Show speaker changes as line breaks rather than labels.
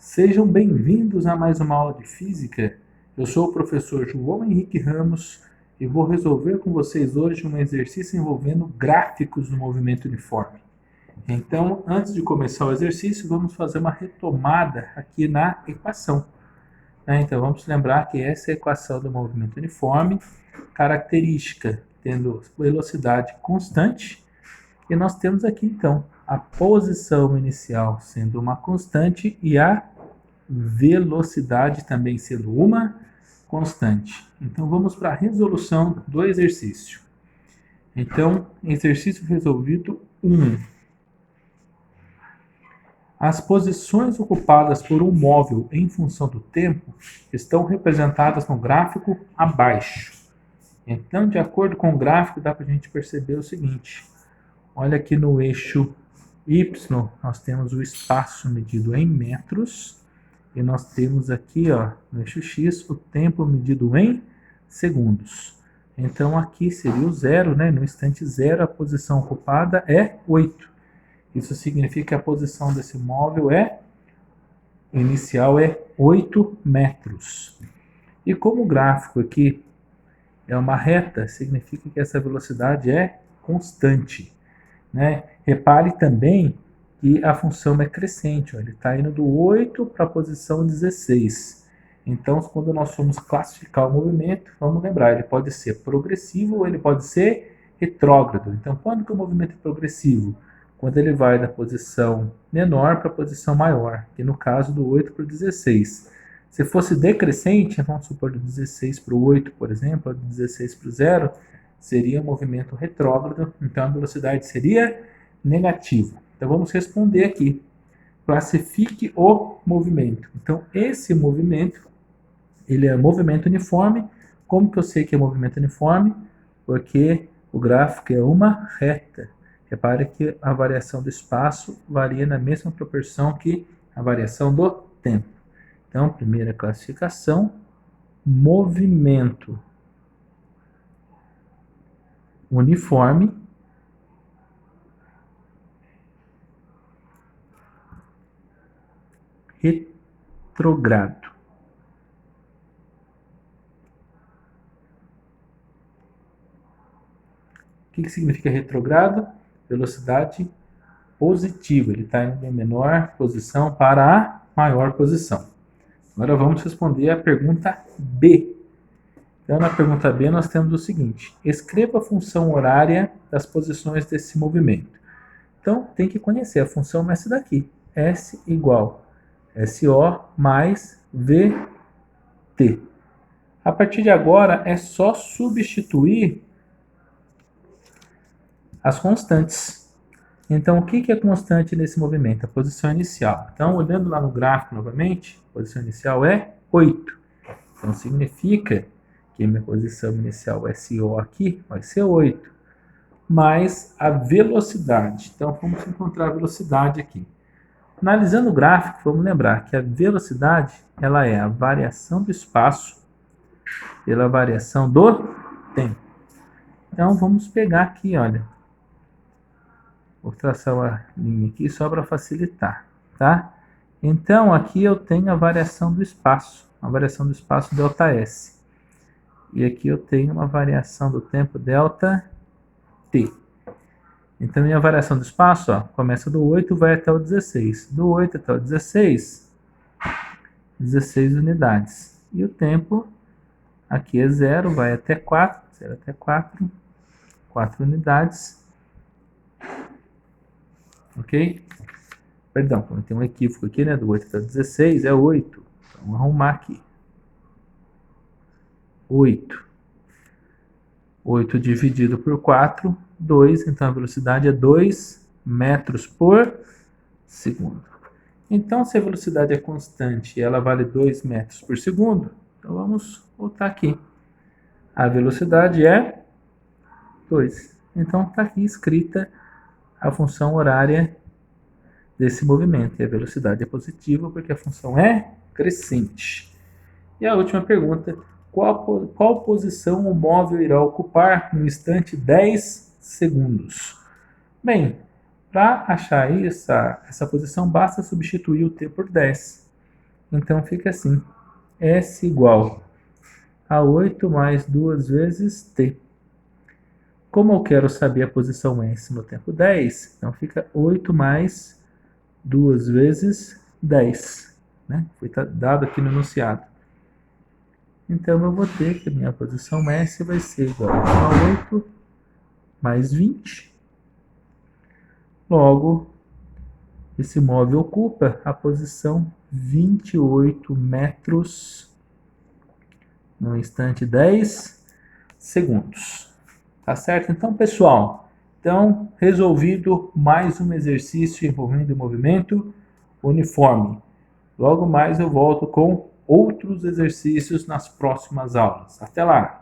Sejam bem-vindos a mais uma aula de Física. Eu sou o professor João Henrique Ramos e vou resolver com vocês hoje um exercício envolvendo gráficos do movimento uniforme. Então, antes de começar o exercício, vamos fazer uma retomada aqui na equação. Então, vamos lembrar que essa é a equação do movimento uniforme, característica tendo velocidade constante, e nós temos aqui, então, a posição inicial sendo uma constante e a velocidade também sendo uma constante. Então, vamos para a resolução do exercício. Então, exercício resolvido 1. As posições ocupadas por um móvel em função do tempo estão representadas no gráfico abaixo. Então, de acordo com o gráfico, dá para a gente perceber o seguinte. Olha aqui no eixo Y, nós temos o espaço medido em metros. E nós temos aqui, no eixo X, o tempo medido em segundos. Então, aqui seria o zero, né? No instante zero, a posição ocupada é 8. Isso significa que a posição desse móvel inicial é 8 metros. E como o gráfico aqui é uma reta, significa que essa velocidade é constante, né? Repare também que a função é crescente, ele está indo do 8 para a posição 16. Então, quando nós formos classificar o movimento, vamos lembrar, ele pode ser progressivo ou ele pode ser retrógrado. Então, quando que o movimento é progressivo? Quando ele vai da posição menor para a posição maior, que no caso do 8 para o 16. Se fosse decrescente, vamos supor do 16 para o 8, por exemplo, ou do 16 para o 0, seria um movimento retrógrado, então a velocidade seria negativa. Então vamos responder aqui. Classifique o movimento. Então esse movimento, ele é movimento uniforme. Como que eu sei que é movimento uniforme? Porque o gráfico é uma reta. Repare que a variação do espaço varia na mesma proporção que a variação do tempo. Então, primeira classificação, movimento uniforme retrogrado. O que significa retrogrado? Velocidade positiva. Ele está indo da menor posição para a maior posição. Agora vamos responder a pergunta B. Então, na pergunta B, nós temos o seguinte. Escreva a função horária das posições desse movimento. Então, tem que conhecer a função essa daqui. S igual SO mais VT. A partir de agora, é só substituir as constantes. Então, o que é constante nesse movimento? A posição inicial. Então, olhando lá no gráfico novamente, a posição inicial é 8. Então, significa que minha posição inicial SO aqui vai ser 8. Mais a velocidade. Então, vamos encontrar a velocidade aqui. Analisando o gráfico, vamos lembrar que a velocidade ela é a variação do espaço pela variação do tempo. Então, vamos pegar aqui, olha. Vou traçar uma linha aqui só para facilitar, tá? Então, aqui eu tenho a variação do espaço, a variação do espaço ΔS. E aqui eu tenho uma variação do tempo ΔT. Então, minha variação do espaço, começa do 8 e vai até o 16. Do 8 até o 16, 16 unidades. E o tempo, aqui é 0, vai até 4, 0 até 4, 4 unidades. Ok? Perdão, tem um equívoco aqui, né? Do 8 até o 16 é 8. Então, vamos arrumar aqui. 8. 8 dividido por 4, 2. Então, a velocidade é 2 metros por segundo. Então, se a velocidade é constante e ela vale 2 metros por segundo, então vamos voltar aqui. A velocidade é 2. Então, está aqui escrita a função horária desse movimento. E a velocidade é positiva porque a função é crescente. E a última pergunta. Qual posição o móvel irá ocupar no instante 10 segundos? Bem, para achar essa posição, basta substituir o t por 10. Então fica assim, S igual a 8 mais 2 vezes T. Como eu quero saber a posição S no tempo 10, então fica 8 mais 2 vezes 10. Né? Foi dado aqui no enunciado. Então eu vou ter que a minha posição S vai ser igual a 8 mais 20. Logo, esse móvel ocupa a posição 28 metros no instante 10 segundos. Tá certo? Então, pessoal, resolvido mais um exercício envolvendo o movimento uniforme. Logo mais eu volto com outros exercícios nas próximas aulas. Até lá!